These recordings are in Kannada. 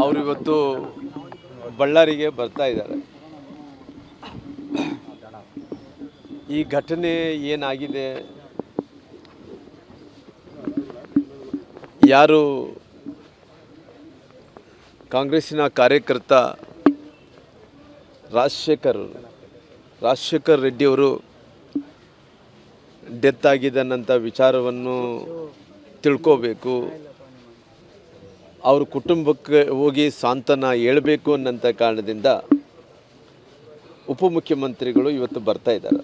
ಅವರು ಇವತ್ತು ಬಳ್ಳಾರಿಗೆ ಬರ್ತಾ ಇದ್ದಾರೆ. ಈ ಘಟನೆ ಏನಾಗಿದೆ, ಯಾರು ಕಾಂಗ್ರೆಸ್ಸಿನ ಕಾರ್ಯಕರ್ತ ರಾಜಶೇಖರ್ ರೆಡ್ಡಿಯವರು ಡೆತ್ ಆಗಿದ್ದಾನಂಥ ವಿಚಾರವನ್ನು ತಿಳ್ಕೋಬೇಕು, ಅವ್ರ ಕುಟುಂಬಕ್ಕೆ ಹೋಗಿ ಸಾಂತ್ವನ ಹೇಳಬೇಕು ಅನ್ನೋಂಥ ಕಾರಣದಿಂದ ಉಪಮುಖ್ಯಮಂತ್ರಿಗಳು ಇವತ್ತು ಬರ್ತಾ ಇದ್ದಾರೆ.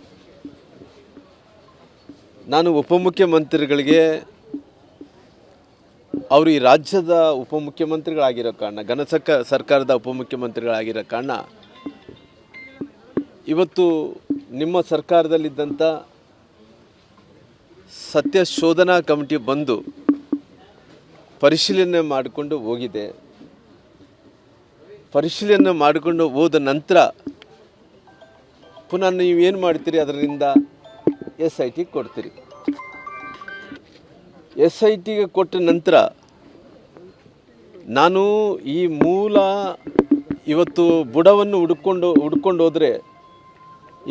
ನಾನು ಉಪಮುಖ್ಯಮಂತ್ರಿಗಳಿಗೆ ಅವರು ಈ ರಾಜ್ಯದ ಉಪಮುಖ್ಯಮಂತ್ರಿಗಳಾಗಿರೋ ಕಾರಣ, ಸರ್ಕಾರದ ಉಪಮುಖ್ಯಮಂತ್ರಿಗಳಾಗಿರೋ ಕಾರಣ ಇವತ್ತು ನಿಮ್ಮ ಸರ್ಕಾರದಲ್ಲಿದ್ದಂಥ ಸತ್ಯ ಶೋಧನಾ ಕಮಿಟಿ ಬಂದು ಪರಿಶೀಲನೆ ಮಾಡಿಕೊಂಡು ಹೋಗಿದೆ. ಪರಿಶೀಲನೆ ಮಾಡಿಕೊಂಡು ಹೋದ ನಂತರ ಪುನಃ ನೀವೇನು ಮಾಡ್ತೀರಿ, ಅದರಿಂದ SIT ಕೊಡ್ತೀರಿ. SITಗೆ ಕೊಟ್ಟ ನಂತರ ನಾನು ಈ ಮೂಲ ಇವತ್ತು ಬುಡವನ್ನು ಹುಡ್ಕೊಂಡು ಹೋದರೆ,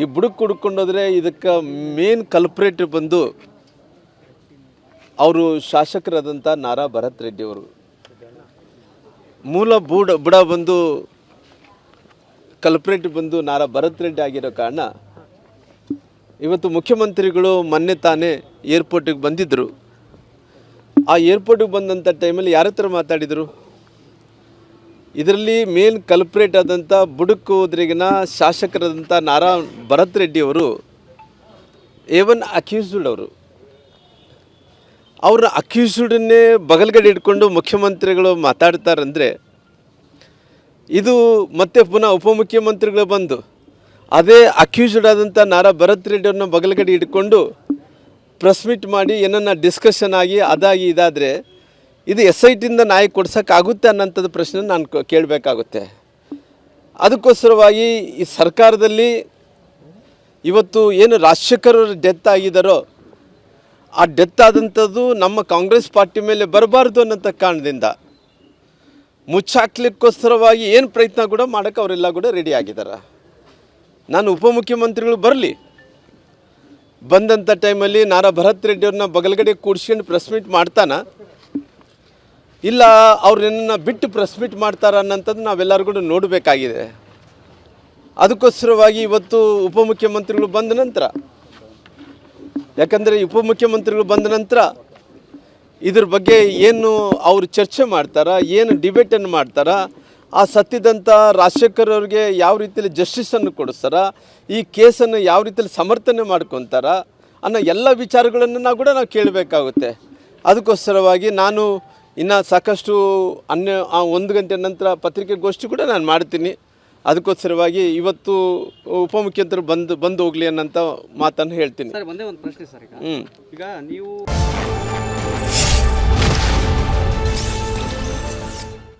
ಈ ಬುಡಕ್ಕೆ ಹುಡ್ಕೊಂಡು ಹೋದರೆ ಇದಕ್ಕೆ ಮೇನ್ ಕಲ್ಪ್ರೇಟ್ ಬಂದು ಅವರು ಶಾಸಕರಾದಂಥ ನಾರಾ ಭರತ್ ರೆಡ್ಡಿ ಅವರು. ಮೂಲ ಬುಡ ಬಂದು ಕಲ್ಪ್ರೇಟ್ ಬಂದು ನಾರಾ ಭರತ್ ರೆಡ್ಡಿ ಆಗಿರೋ ಕಾರಣ ಇವತ್ತು ಮುಖ್ಯಮಂತ್ರಿಗಳು ಮೊನ್ನೆ ತಾನೇ ಏರ್ಪೋರ್ಟಿಗೆ ಬಂದಿದ್ದರು. ಆ ಏರ್ಪೋರ್ಟಿಗೆ ಬಂದಂಥ ಟೈಮಲ್ಲಿ ಯಾರ ಹತ್ರ ಮಾತಾಡಿದರು? ಇದರಲ್ಲಿ ಮೇನ್ ಕಲ್ಪ್ರೇಟ್ ಆದಂಥ ಬುಡಕ್ಕೆ ಹೋದ್ರಿಗಿನ ಶಾಸಕರಾದಂಥ ನಾರಾ ಭರತ್ ರೆಡ್ಡಿ ಅವರು A1 ಅಕ್ಯೂಸ್ಡ್ ಅವರು. ಅವ್ರ ಅಕ್ಯೂಸ್ಡನ್ನೇ ಬಗಲ್ಗಡೆ ಇಟ್ಕೊಂಡು ಮುಖ್ಯಮಂತ್ರಿಗಳು ಮಾತಾಡ್ತಾರಂದರೆ, ಇದು ಮತ್ತೆ ಪುನಃ ಉಪಮುಖ್ಯಮಂತ್ರಿಗಳು ಬಂದು ಅದೇ ಅಕ್ಯೂಸ್ಡ್ ಆದಂಥ ನಾರಾ ಭರತ್ ರೆಡ್ಡಿ ಅವ್ರನ್ನ ಬಗಲ್ಗಡೆ ಇಟ್ಕೊಂಡು ಪ್ರೆಸ್ ಮೀಟ್ ಮಾಡಿ ಏನನ್ನ ಡಿಸ್ಕಷನ್ ಆಗಿ ಅದಾಗಿ ಇದಾದರೆ ಇದು SITಯಿಂದ ನ್ಯಾಯ ಕೊಡ್ಸೋಕ್ಕಾಗುತ್ತೆ ಅನ್ನೋಂಥದ್ದು ಪ್ರಶ್ನೆ ನಾನು ಕೇಳಬೇಕಾಗುತ್ತೆ. ಅದಕ್ಕೋಸ್ಕರವಾಗಿ ಈ ಸರ್ಕಾರದಲ್ಲಿ ಇವತ್ತು ಏನು ರಾಜಶೇಖರ್ ಡೆತ್ ಆಗಿದ್ದಾರೋ, ಆ ಡೆತ್ ಆದಂಥದ್ದು ನಮ್ಮ ಕಾಂಗ್ರೆಸ್ ಪಾರ್ಟಿ ಮೇಲೆ ಬರಬಾರ್ದು ಅನ್ನೋಂಥ ಕಾರಣದಿಂದ ಮುಚ್ಚಾಕ್ಲಿಕ್ಕೋಸ್ಕರವಾಗಿ ಏನು ಪ್ರಯತ್ನ ಕೂಡ ಮಾಡೋಕ್ಕೆ ಅವರೆಲ್ಲ ಕೂಡ ರೆಡಿ ಆಗಿದ್ದಾರೆ. ನಾನು ಉಪಮುಖ್ಯಮಂತ್ರಿಗಳು ಬರಲಿ, ಬಂದಂಥ ಟೈಮಲ್ಲಿ ನಾರಾ ಭರತ್ ರೆಡ್ಡಿ ಅವ್ರನ್ನ ಬಗಲ್ಗಡೆ ಕೂಡ್ಸ್ಕೊಂಡು ಪ್ರೆಸ್ ಮೀಟ್ ಮಾಡ್ತಾನ, ಇಲ್ಲ ಅವ್ರನ್ನ ಬಿಟ್ಟು ಪ್ರೆಸ್ ಮೀಟ್ ಮಾಡ್ತಾರ ಅನ್ನೋಂಥದ್ದು ನಾವೆಲ್ಲರೂ ಕೂಡ ನೋಡಬೇಕಾಗಿದೆ. ಅದಕ್ಕೋಸ್ಕರವಾಗಿ ಇವತ್ತು ಉಪಮುಖ್ಯಮಂತ್ರಿಗಳು ಬಂದ ನಂತರ, ಯಾಕಂದರೆ ಉಪಮುಖ್ಯಮಂತ್ರಿಗಳು ಬಂದ ನಂತರ ಇದ್ರ ಬಗ್ಗೆ ಏನು ಅವರು ಚರ್ಚೆ ಮಾಡ್ತಾರ, ಏನು ಡಿಬೇಟನ್ನು ಮಾಡ್ತಾರ, ಆ ಸತ್ತಿದಂಥ ರಾಜಶೇಖರ್ ಅವ್ರಿಗೆ ಯಾವ ರೀತಿಯಲ್ಲಿ ಜಸ್ಟಿಸನ್ನು ಕೊಡಿಸ್ತಾರ, ಈ ಕೇಸನ್ನು ಯಾವ ರೀತಿಯಲ್ಲಿ ಸಮರ್ಥನೆ ಮಾಡ್ಕೊತಾರ ಅನ್ನೋ ಎಲ್ಲ ವಿಚಾರಗಳನ್ನು ನಾವು ಕೇಳಬೇಕಾಗುತ್ತೆ. ಅದಕ್ಕೋಸ್ಕರವಾಗಿ ನಾನು ಇನ್ನು ಸಾಕಷ್ಟು 1 ಗಂಟೆ ನಂತರ ಪತ್ರಿಕೆಗೋಷ್ಠಿ ಕೂಡ ನಾನು ಮಾಡ್ತೀನಿ. ಅದಕ್ಕೋಸ್ಕರವಾಗಿ ಇವತ್ತು ಉಪಮುಖ್ಯಮಂತ್ರಿ ಬಂದು ಹೋಗಲಿ ಅನ್ನೋಂಥ ಮಾತನ್ನು ಹೇಳ್ತೀನಿ. ಸರ್, ಒಂದೇ ಒಂದು ಪ್ರಶ್ನೆ ಸರ್. ಈಗ ನೀವು